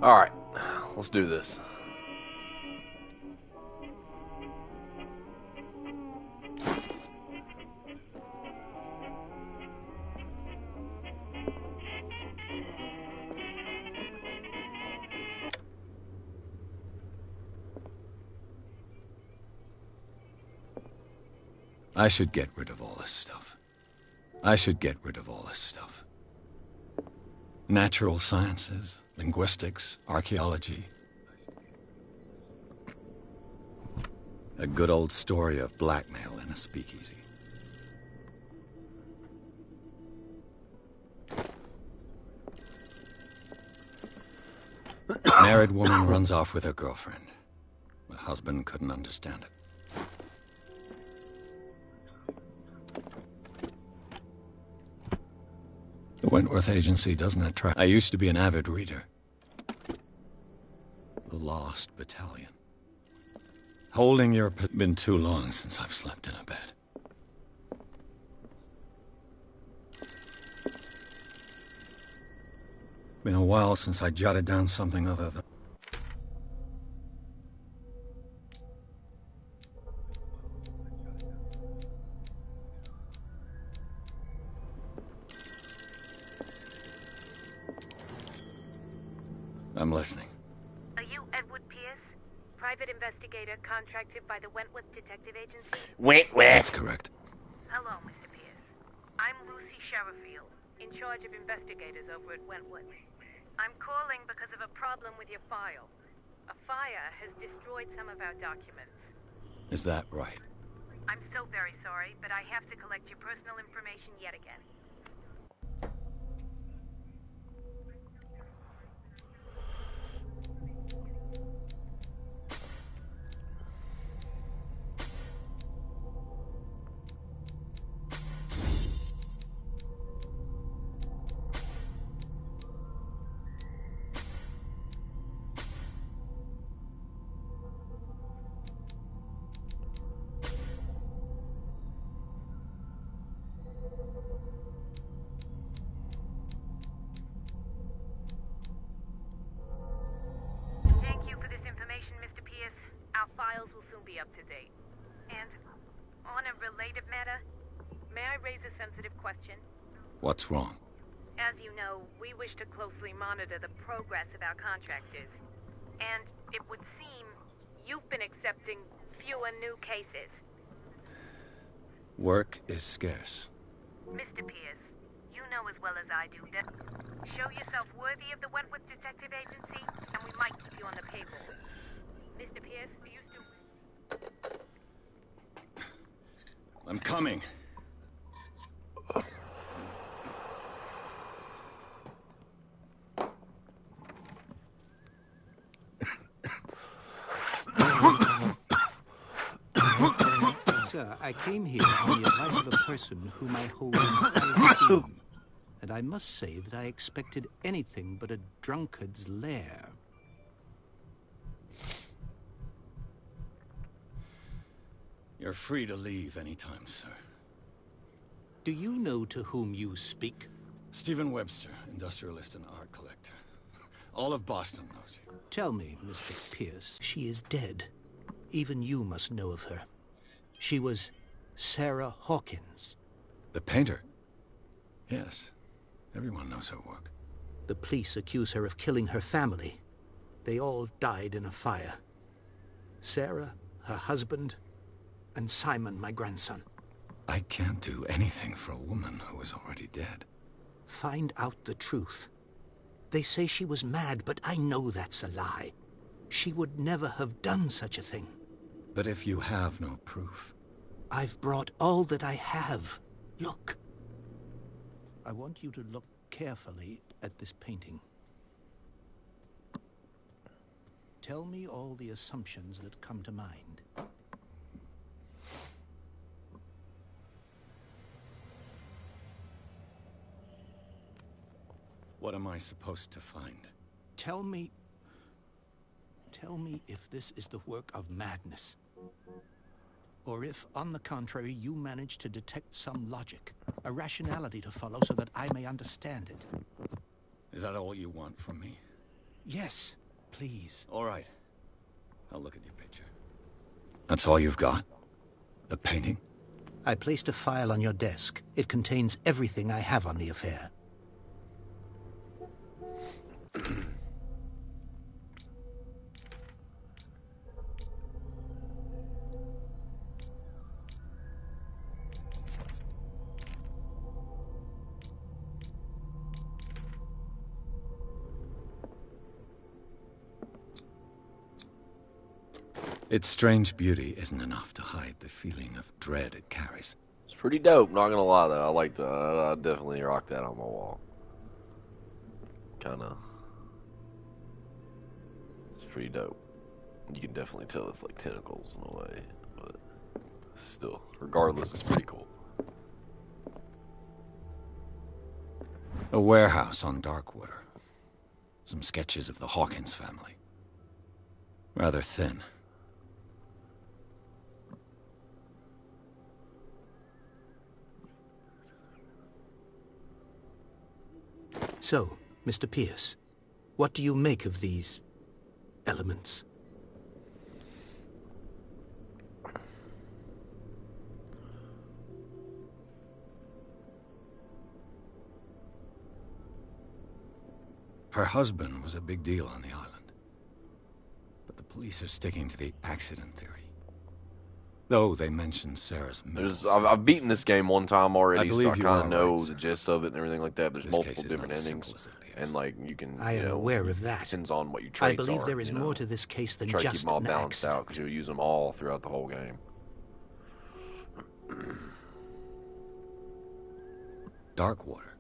Alright, let's do this. I should get rid of all this stuff. I should get rid of all this stuff. Natural sciences, linguistics, archaeology. A good old story of blackmail in a speakeasy. Married woman runs off with her girlfriend. The husband couldn't understand it. The Wentworth Agency doesn't attract... I used to be an avid reader. The Lost Battalion. Holding your... Been too long since I've slept in a bed. Been a while since I jotted down something other than... I'm listening. Are you Edward Pierce? Private investigator contracted by the Wentworth Detective Agency? That's correct. Hello, Mr. Pierce. I'm Lucy Sherrifield, in charge of investigators over at Wentworth. I'm calling because of a problem with your file. A fire has destroyed some of our documents. Is that right? I'm so very sorry, but I have to collect your personal information yet again. Our files will soon be up to date. And on a related matter, may I raise a sensitive question? What's wrong? As you know, we wish to closely monitor the progress of our contractors. And it would seem you've been accepting fewer new cases. Work is scarce. Mr. Pierce, you know as well as I do that show yourself worthy of the Wentworth Detective Agency, and we might keep you on the payroll. Mr. Pierce, do you still... I'm coming. Sir, I came here on the advice of a person whom I hold in high esteem. And I must say that I expected anything but a drunkard's lair. You're free to leave anytime, sir. Do you know to whom you speak? Stephen Webster, industrialist and art collector. All of Boston knows you. Tell me, Mr. Pierce, she is dead. Even you must know of her. She was Sarah Hawkins. The painter? Yes. Everyone knows her work. The police accuse her of killing her family. They all died in a fire. Sarah, her husband, and Simon, my grandson. I can't do anything for a woman who is already dead. Find out the truth. They say she was mad, but I know that's a lie. She would never have done such a thing. But if you have no proof... I've brought all that I have. Look. I want you to look carefully at this painting. Tell me all the assumptions that come to mind. What am I supposed to find? Tell me if this is the work of madness. Or if, on the contrary, you manage to detect some logic, a rationality to follow so that I may understand it. Is that all you want from me? Yes, please. All right. I'll look at your picture. That's all you've got? The painting? I placed a file on your desk. It contains everything I have on the affair. Its strange beauty isn't enough to hide the feeling of dread it carries. It's pretty dope, not gonna lie though. I like the, I definitely rock that on my wall. Kinda. It's pretty dope. You can definitely tell it's like tentacles in a way, but still, regardless, it's pretty cool. A warehouse on Darkwater. Some sketches of the Hawkins family. Rather thin. So, Mr. Pierce, what do you make of these elements? Her husband was a big deal on the island. But the police are sticking to the accident theory. Though they mentioned Sarah's I've beaten this game one time already, so I you kind are of know right, the sir. gist of it and everything like that. There's This multiple case is not different as endings, simple as it appears. and like you can, I am aware of that. depends on what your I traits believe are. there is more to this case than Try to keep just them all an balanced out accident. because you'll use them all throughout the whole game. Darkwater.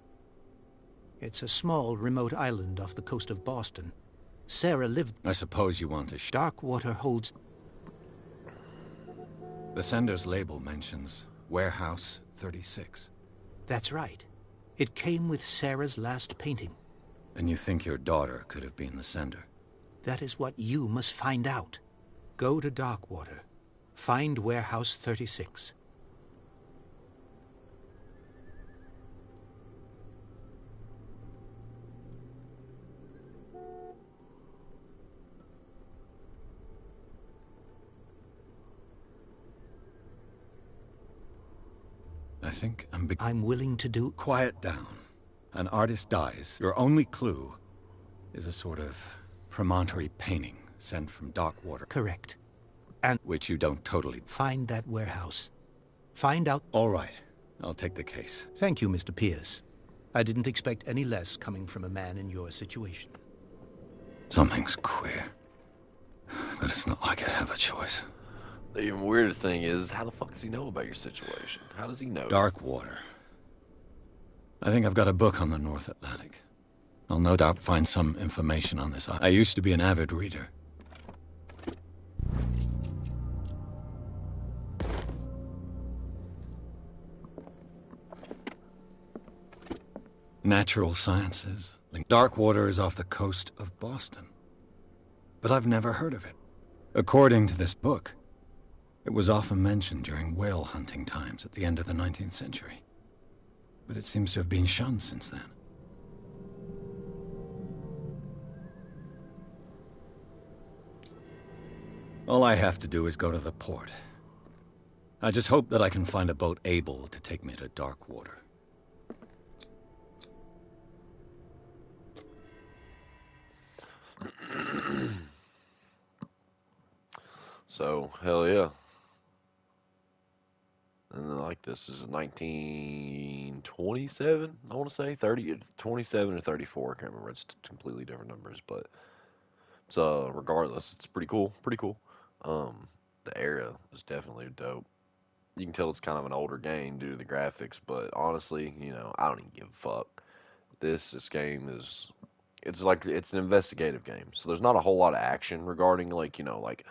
It's a small, remote island off the coast of Boston. Sarah lived... I suppose you want to Darkwater holds... The sender's label mentions Warehouse 36. That's right. It came with Sarah's last painting. And you think your daughter could have been the sender? That is what you must find out. Go to Darkwater. Find Warehouse 36. I think I'm willing to do... Quiet down. An artist dies. Your only clue is a sort of promontory painting sent from Darkwater. Correct. And... Which you don't totally... Find that warehouse. Find out... All right. I'll take the case. Thank you, Mr. Pierce. I didn't expect any less coming from a man in your situation. Something's queer. But it's not like I have a choice. The even weirder thing is, how the fuck does he know about your situation? How does he know? Darkwater. I think I've got a book on the North Atlantic. I'll no doubt find some information on this. I used to be an avid reader. Natural sciences. Darkwater is off the coast of Boston. But I've never heard of it. According to this book, it was often mentioned during whale hunting times at the end of the 19th century. But it seems to have been shunned since then. All I have to do is go to the port. I just hope that I can find a boat able to take me to Darkwater. So, hell yeah. And then, like, this is 1927, I want to say, 27 or 34, I can't remember, it's completely different numbers, but it's, regardless, it's pretty cool, pretty cool. The area is definitely dope. You can tell it's kind of an older game due to the graphics, but honestly, you know, I don't even give a fuck. This game is, it's like, it's an investigative game, so there's not a whole lot of action regarding, like, you know, like,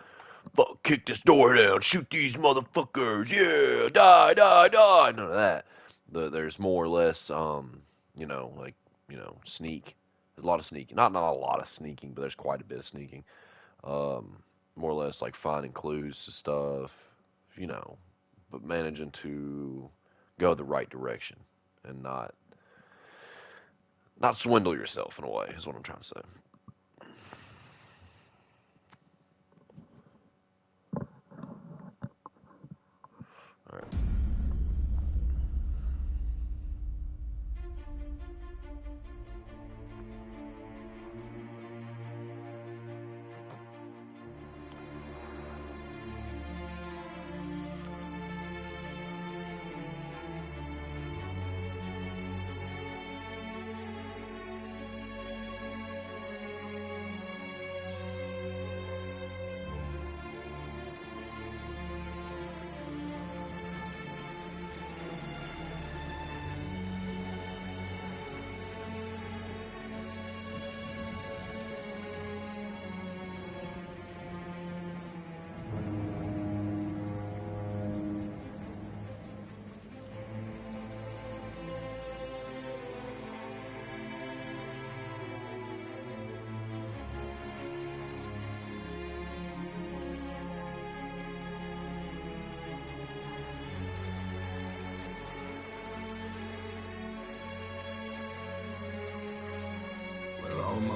fuck, kick this door down, shoot these motherfuckers, yeah, die, die, die. None of that. There's more or less, you know, like, you know, sneak. There's a lot of sneaking. Not a lot of sneaking, but there's quite a bit of sneaking. More or less like finding clues to stuff, you know, but managing to go the right direction and not swindle yourself in a way is what I'm trying to say.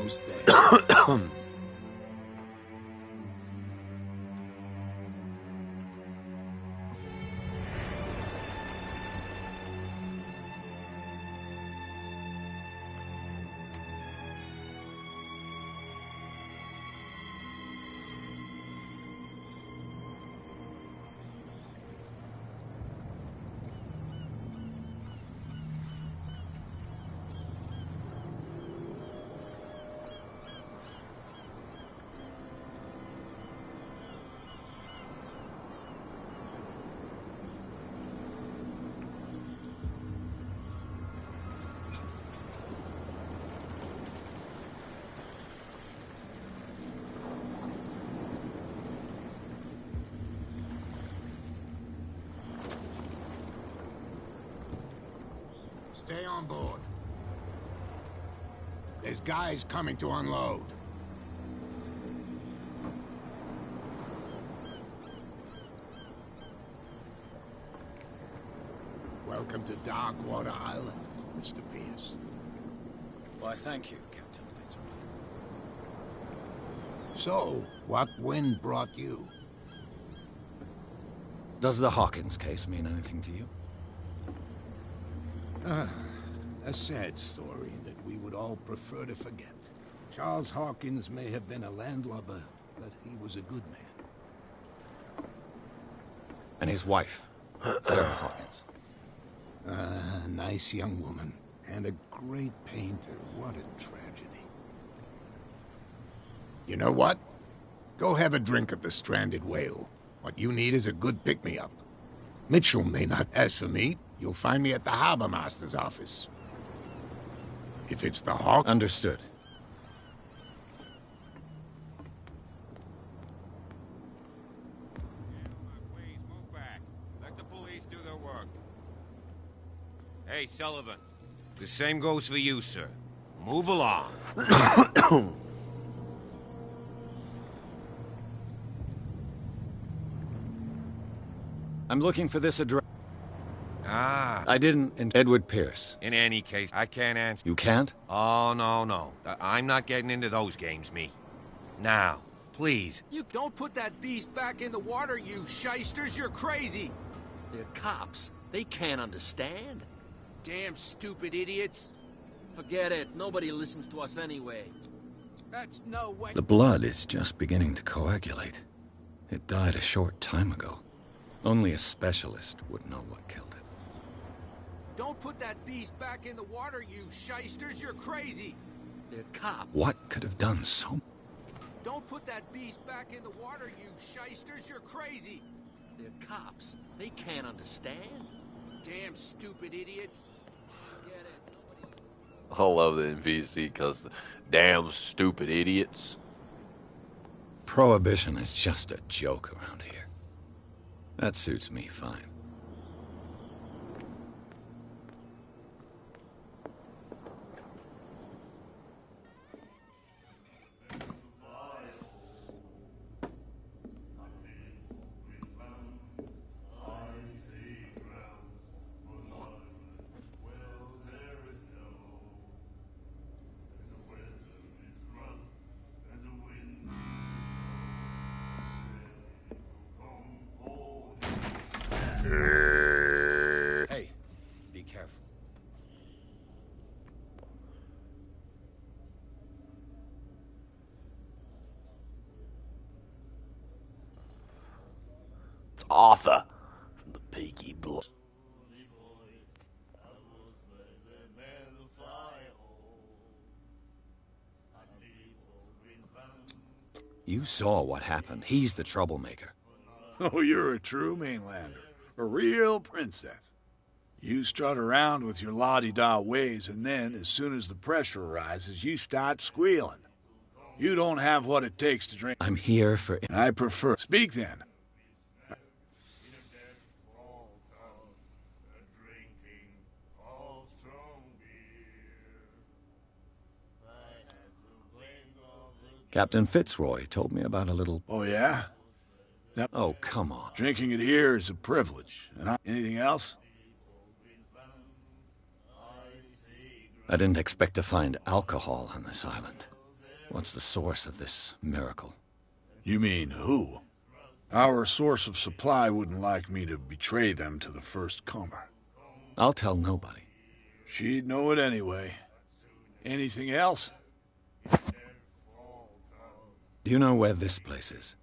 almost there. Stay on board. There's guys coming to unload. Welcome to Darkwater Island, Mr. Pierce. Why, thank you, Captain Fitzroy. So, what wind brought you? Does the Hawkins case mean anything to you? A sad story that we would all prefer to forget. Charles Hawkins may have been a landlubber, but he was a good man. And his wife, Sarah Hawkins. A nice young woman, and a great painter. What a tragedy. You know what? Go have a drink at the Stranded Whale. What you need is a good pick-me-up. Mitchell may not ask for me. You'll find me at the Harbor Master's office. If it's the Hawk... Understood. Please move back. Let the police do their work. Hey, Sullivan. The same goes for you, sir. Move along. I'm looking for this address. Ah. I didn't... Edward Pierce. In any case, I can't answer. You can't? Oh, no. I'm not getting into those games, me. Now, please. You don't put that beast back in the water, you shysters. You're crazy. They're cops. They can't understand. Damn stupid idiots. Forget it. Nobody listens to us anyway. That's no way. The blood is just beginning to coagulate. It died a short time ago. Only a specialist would know what killed it. Don't put that beast back in the water, you shysters. You're crazy. They're cops. What could have done so? Don't put that beast back in the water, you shysters. You're crazy. They're cops. They can't understand. Damn stupid idiots. Forget it. Nobody listens. I love the NPC because damn stupid idiots. Prohibition is just a joke around here. That suits me fine. Hey, be careful. It's Arthur from the Peaky Blood. You saw what happened. He's the troublemaker. Oh, you're a true mainlander. A real princess. You strut around with your la-di-da ways, and then, as soon as the pressure arises, you start squealing. You don't have what it takes to drink. I'm here for... I prefer... Speak, then. Captain Fitzroy told me about a little... Oh, yeah? Oh, come on. Drinking it here is a privilege. And anything else? I didn't expect to find alcohol on this island. What's the source of this miracle? You mean who? Our source of supply wouldn't like me to betray them to the first comer. I'll tell nobody. She'd know it anyway. Anything else? Do you know where this place is?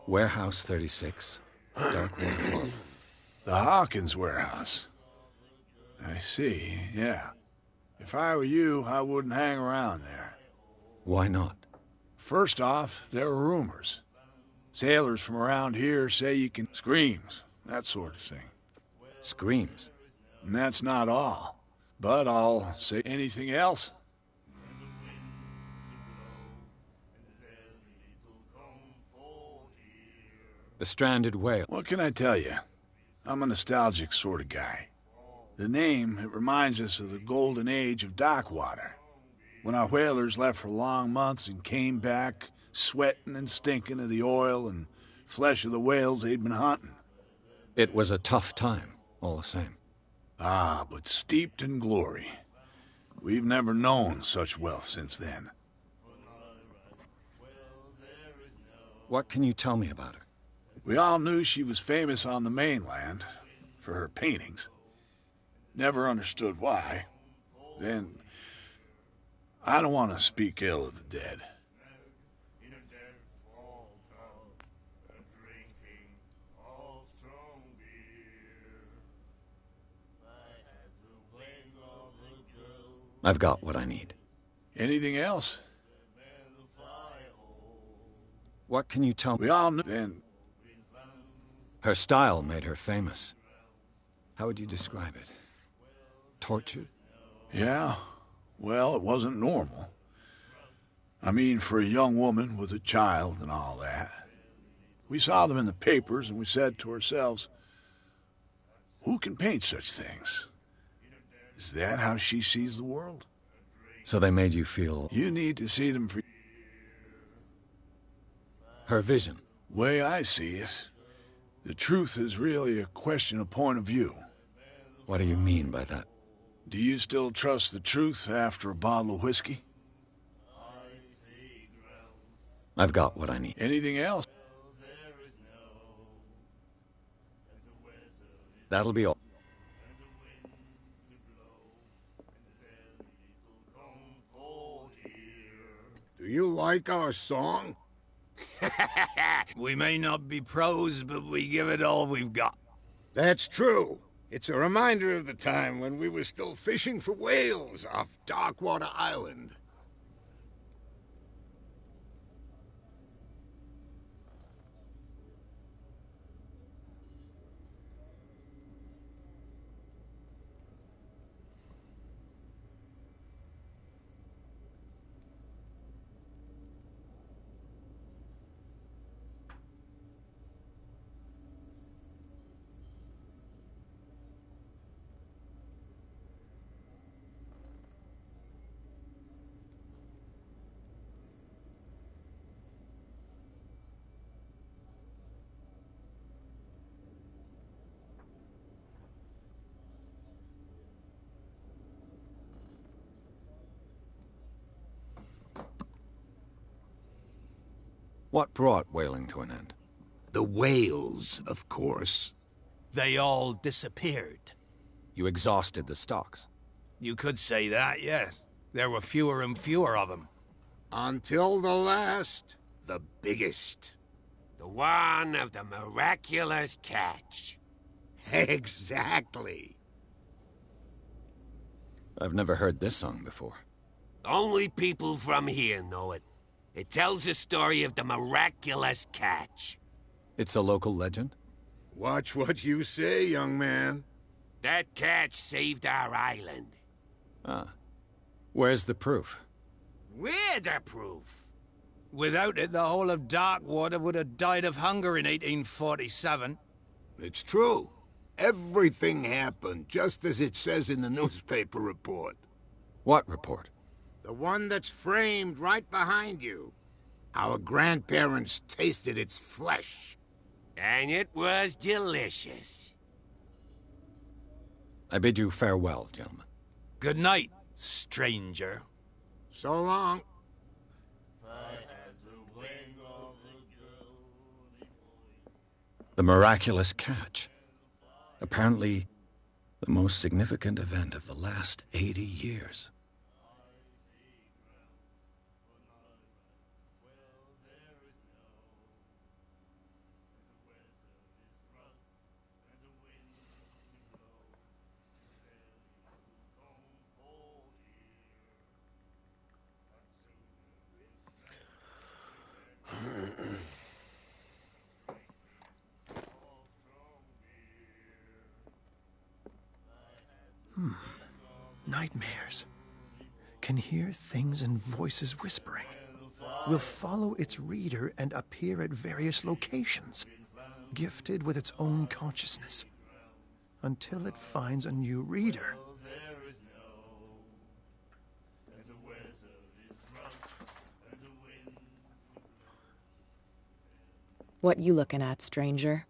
Warehouse 36, Darkwater Club. The Hawkins warehouse. I see, yeah. If I were you, I wouldn't hang around there. Why not? First off, there are rumors. Sailors from around here say you can... Screams, that sort of thing. Screams? And that's not all. But I'll say anything else. The stranded whale. What can I tell you? I'm a nostalgic sort of guy. The name, it reminds us of the golden age of dockwater. When our whalers left for long months and came back, sweating and stinking of the oil and flesh of the whales they'd been hunting. It was a tough time, all the same. Ah, but steeped in glory. We've never known such wealth since then. What can you tell me about her? We all knew she was famous on the mainland for her paintings. Never understood why. Then, I don't want to speak ill of the dead. I've got what I need. Anything else? What can you tell me? We all knew then. Her style made her famous. How would you describe it? Tortured? Yeah, well, it wasn't normal. I mean, for a young woman with a child and all that. We saw them in the papers and we said to ourselves, who can paint such things? Is that how she sees the world? So they made you feel... You need to see them for... Her vision. Way I see it, the truth is really a question of point of view. What do you mean by that? Do you still trust the truth after a bottle of whiskey? I've got what I need. Anything else? That'll be all. Do you like our song? We may not be pros, but we give it all we've got. That's true. It's a reminder of the time when we were still fishing for whales off Darkwater Island. What brought whaling to an end? The whales, of course. They all disappeared. You exhausted the stocks. You could say that, yes. There were fewer and fewer of them. Until the last, the biggest. The one of the miraculous catch. Exactly. I've never heard this song before. Only people from here know it. It tells the story of the miraculous catch. It's a local legend? Watch what you say, young man. That catch saved our island. Ah. Where's the proof? We're the proof. Without it, the whole of Darkwater would have died of hunger in 1847. It's true. Everything happened just as it says in the newspaper report. What report? The one that's framed right behind you. Our grandparents tasted its flesh. And it was delicious. I bid you farewell, gentlemen. Good night, stranger. So long. The miraculous catch. Apparently, the most significant event of the last 80 years. Nightmares. Can hear things and voices whispering. Will follow its reader and appear at various locations, gifted with its own consciousness, until it finds a new reader. What you looking at, stranger?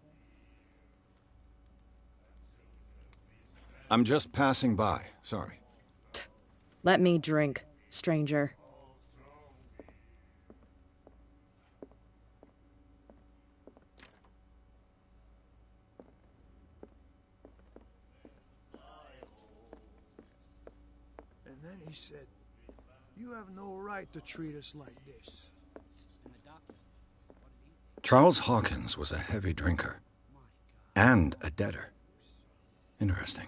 I'm just passing by, sorry. Let me drink, stranger. And then he said, "You have no right to treat us like this." Charles Hawkins was a heavy drinker. And a debtor. Interesting.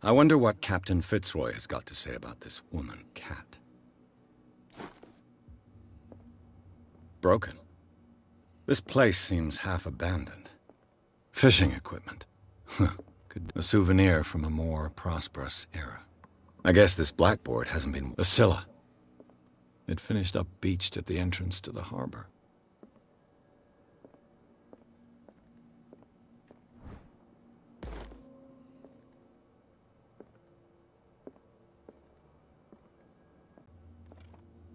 I wonder what Captain Fitzroy has got to say about this woman, Cat. Broken. This place seems half abandoned. Fishing equipment. A souvenir from a more prosperous era. I guess this blackboard hasn't been... The Scylla. It finished up beached at the entrance to the harbor.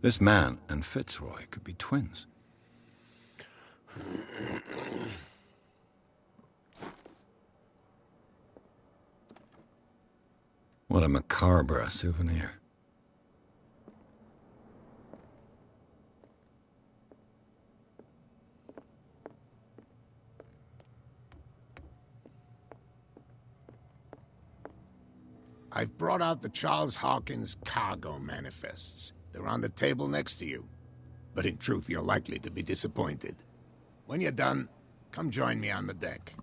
This man and Fitzroy could be twins. What a macabre souvenir. I've brought out the Charles Hawkins cargo manifests. They're on the table next to you. But in truth, you're likely to be disappointed. When you're done, come join me on the deck.